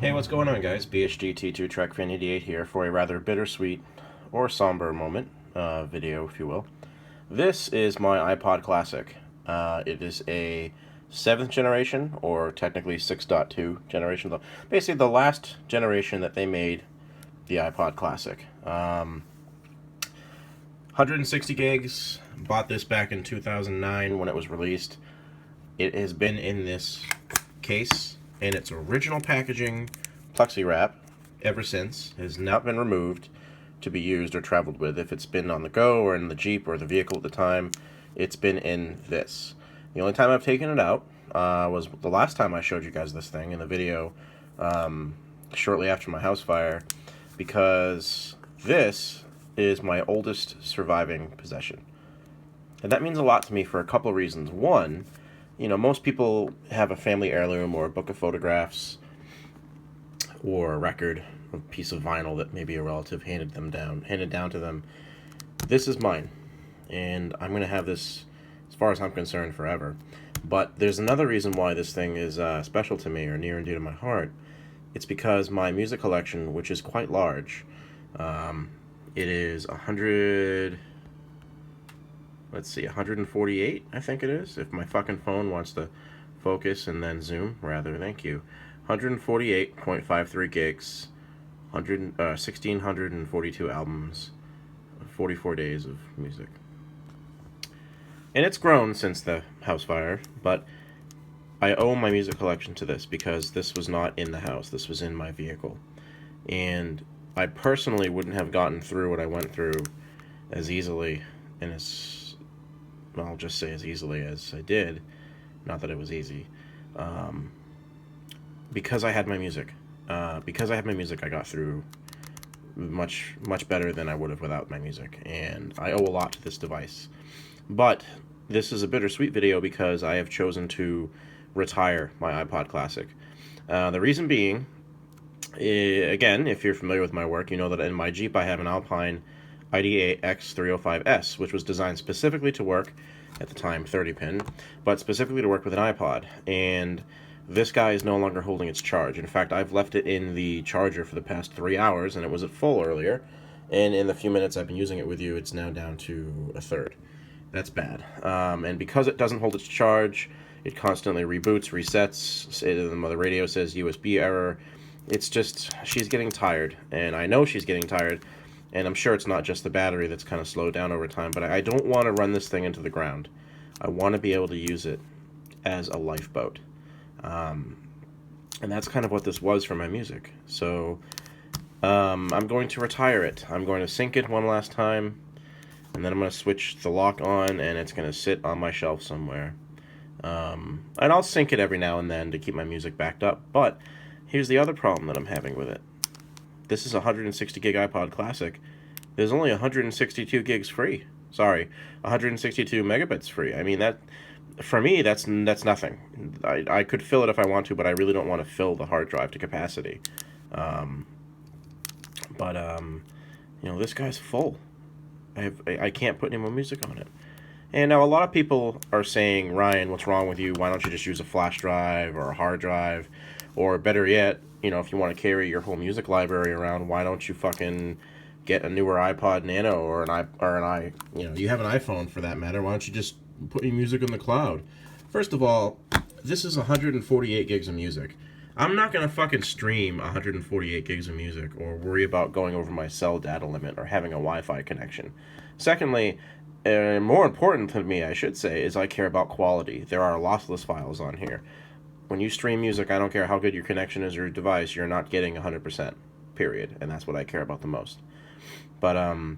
Hey, what's going on, guys? BHGT2 Trek Fan 88 here for a rather bittersweet or somber moment video, if you will. This is my iPod Classic. It is a 7th generation, or technically 6.2 generation. Basically, the last generation that they made the iPod Classic. 160 gigs. Bought this back in 2009 when it was released. It has been in this case in its original packaging, plexi wrap, ever since. It has not been removed to be used or traveled with. If it's been on the go or in the Jeep or the vehicle at the time, it's been in this. The only time I've taken it out was the last time I showed you guys this thing in the video shortly after my house fire, because this is my oldest surviving possession. And that means a lot to me for a couple of reasons. One, most people have a family heirloom or a book of photographs or a record, a piece of vinyl that maybe a relative handed down to them. This is mine, and I'm going to have this, as far as I'm concerned, forever. But there's another reason why this thing is special to me, or near and dear to my heart. It's because my music collection, which is quite large, it is 148, I think it is, if my fucking phone wants to focus and then zoom, rather, thank you. 148.53 gigs, 1,642 albums, 44 days of music. And it's grown since the house fire, but I owe my music collection to this because this was not in the house, this was in my vehicle. And I personally wouldn't have gotten through what I went through as easily and I'll just say as easily as I did, not that it was easy, because I had my music. Because I had my music, I got through much better than I would have without my music, and I owe a lot to this device. But this is a bittersweet video because I have chosen to retire my iPod Classic. The reason being, again, if you're familiar with my work, you know that in my Jeep I have an Alpine ID8 X305S, which was designed specifically to work, at the time 30-pin, but specifically to work with an iPod. And this guy is no longer holding its charge. In fact, I've left it in the charger for the past 3 hours, and it was at full earlier. And in the few minutes I've been using it with you, it's now down to a third. That's bad. And because it doesn't hold its charge, it constantly reboots, resets. The radio says USB error. It's just, she's getting tired, and I know she's getting tired. And I'm sure it's not just the battery that's kind of slowed down over time, but I don't want to run this thing into the ground. I want to be able to use it as a lifeboat. And that's kind of what this was for my music. So I'm going to retire it. I'm going to sync it one last time, and then I'm going to switch the lock on, and it's going to sit on my shelf somewhere. And I'll sync it every now and then to keep my music backed up, but here's the other problem that I'm having with it. This is a 160 gig iPod Classic. There's only 162 gigs free. Sorry, 162 megabits free. I mean, that, for me, that's nothing. I could fill it if I want to, but I really don't want to fill the hard drive to capacity. This guy's full. I can't put any more music on it. And now a lot of people are saying, Ryan, what's wrong with you? Why don't you just use a flash drive or a hard drive? Or better yet, if you want to carry your whole music library around, why don't you fucking get a newer iPod Nano or you have an iPhone for that matter. Why don't you just put your music in the cloud? First of all, this is 148 gigs of music. I'm not going to fucking stream 148 gigs of music or worry about going over my cell data limit or having a Wi-Fi connection. Secondly, more important to me, I should say, is I care about quality. There are lossless files on here. When you stream music, I don't care how good your connection is or your device, you're not getting 100%, period. And that's what I care about the most. But I'm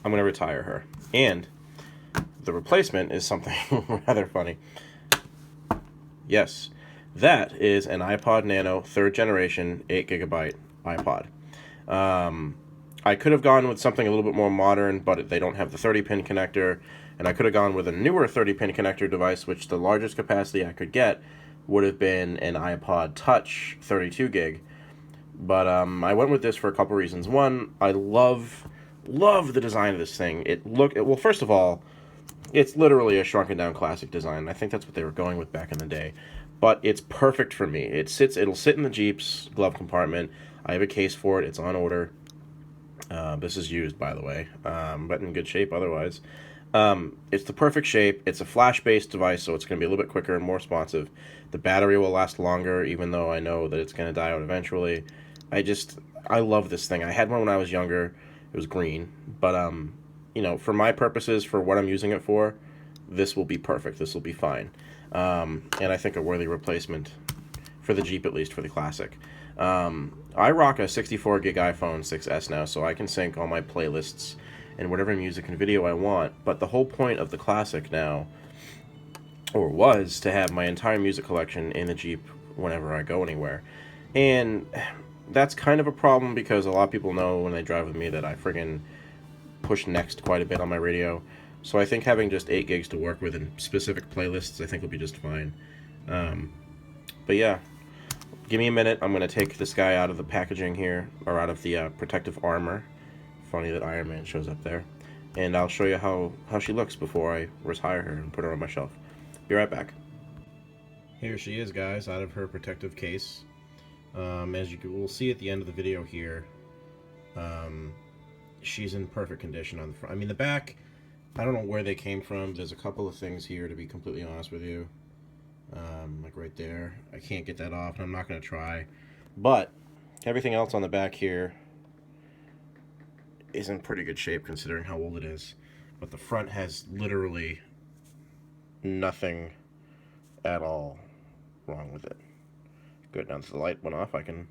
going to retire her. And the replacement is something rather funny. Yes, that is an iPod Nano 3rd generation 8GB iPod. I could have gone with something a little bit more modern, but they don't have the 30-pin connector. And I could have gone with a newer 30-pin connector device, which the largest capacity I could get would have been an iPod Touch 32 gig. But I went with this for a couple reasons. One, I love the design of this thing. Well, first of all, it's literally a shrunken down classic design. I think that's what they were going with back in the day. but it's perfect for me. It'll sit in the Jeep's glove compartment. I have a case for it. It's on order. This is used, by the way, but in good shape otherwise. It's the perfect shape. It's a flash-based device, so it's going to be a little bit quicker and more responsive. The battery will last longer, even though I know that it's going to die out eventually. I love this thing. I had one when I was younger. It was green, but you know, for my purposes, for what I'm using it for, this will be perfect. This will be fine, and I think a worthy replacement for the Jeep, at least for the Classic. I rock a 64 gig iPhone 6s now, so I can sync all my playlists and whatever music and video I want. But the whole point of the Classic now, or was, to have my entire music collection in the Jeep whenever I go anywhere. And that's kind of a problem because a lot of people know when they drive with me that I friggin' push next quite a bit on my radio. So I think having just 8 gigs to work with in specific playlists I think will be just fine. But yeah, give me a minute. I'm going to take this guy out of the packaging here, or out of the protective armor. Funny that Iron Man shows up there. And I'll show you how she looks before I retire her and put her on my shelf. Be right back. Here she is, guys, out of her protective case. As you will see at the end of the video here, she's in perfect condition on the front. I mean, the back, I don't know where they came from. There's a couple of things here, to be completely honest with you. Like right there. I can't get that off, and I'm not going to try. But everything else on the back here is in pretty good shape considering how old it is. But the front has literally nothing at all wrong with it. Good, now that the light went off, I can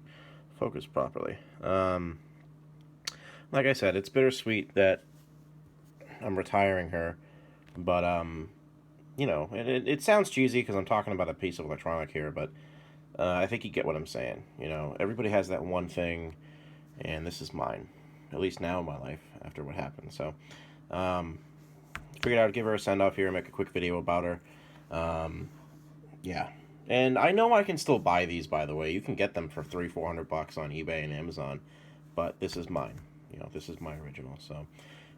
focus properly. Like I said, it's bittersweet that I'm retiring her, but you know, it sounds cheesy because I'm talking about a piece of electronic here, but I think you get what I'm saying. You know, everybody has that one thing, and this is mine, at least now in my life after what happened. So figured I would give her a send-off here and make a quick video about her. Yeah, and I know I can still buy these, by the way. You can get them for $300-400 on eBay and Amazon, but this is mine. You know, this is my original. So,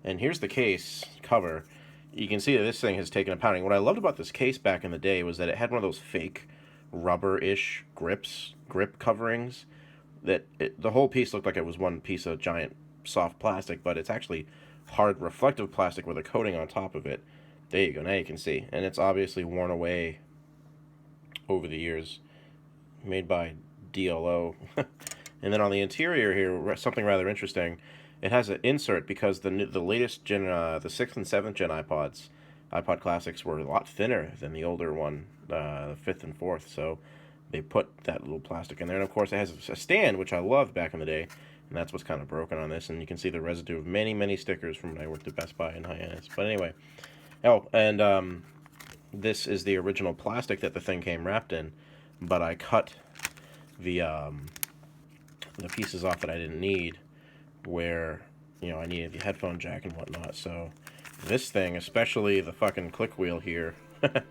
and here's the case cover. You can see that this thing has taken a pounding. What I loved about this case back in the day was that it had one of those fake rubber-ish grip coverings. That the whole piece looked like it was one piece of giant soft plastic, but it's actually hard reflective plastic with a coating on top of it. There you go. Now you can see, and it's obviously worn away over the years. Made by DLO. And then on the interior here, something rather interesting. It has an insert because the latest gen, the 6th and 7th gen iPod Classics were a lot thinner than the older one, the 5th and 4th. So they put that little plastic in there. And of course it has a stand, which I loved back in the day. And that's what's kind of broken on this. And you can see the residue of many, many stickers from when I worked at Best Buy in Hyannis. But anyway. Oh, and this is the original plastic that the thing came wrapped in. But I cut the pieces off that I didn't need, where, you know, I needed the headphone jack and whatnot. So this thing, especially the fucking click wheel here, it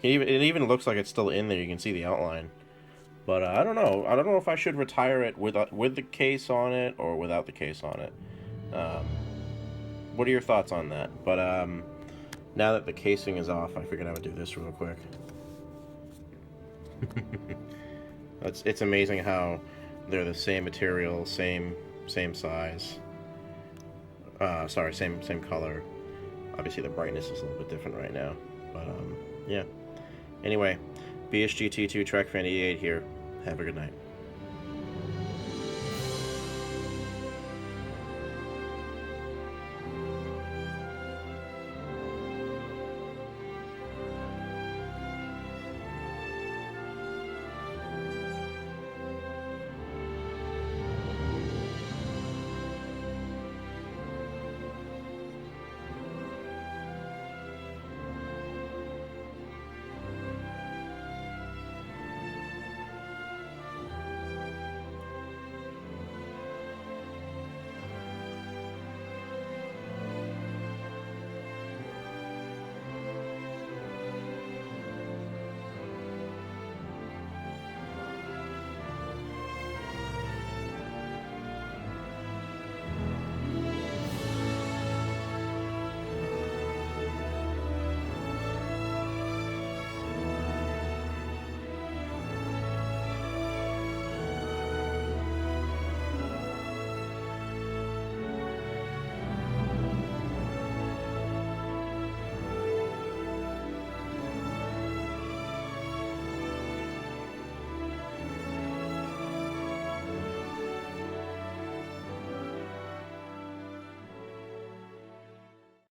even looks like it's still in there. You can see the outline. But I don't know. I don't know if I should retire it with the case on it or without the case on it. What are your thoughts on that? But now that the casing is off, I figured I would do this real quick. It's amazing how they're the same material, same size. Sorry, same color. Obviously the brightness is a little bit different right now, but yeah. Anyway, BSGT2 Track Fan 88 here. Have a good night.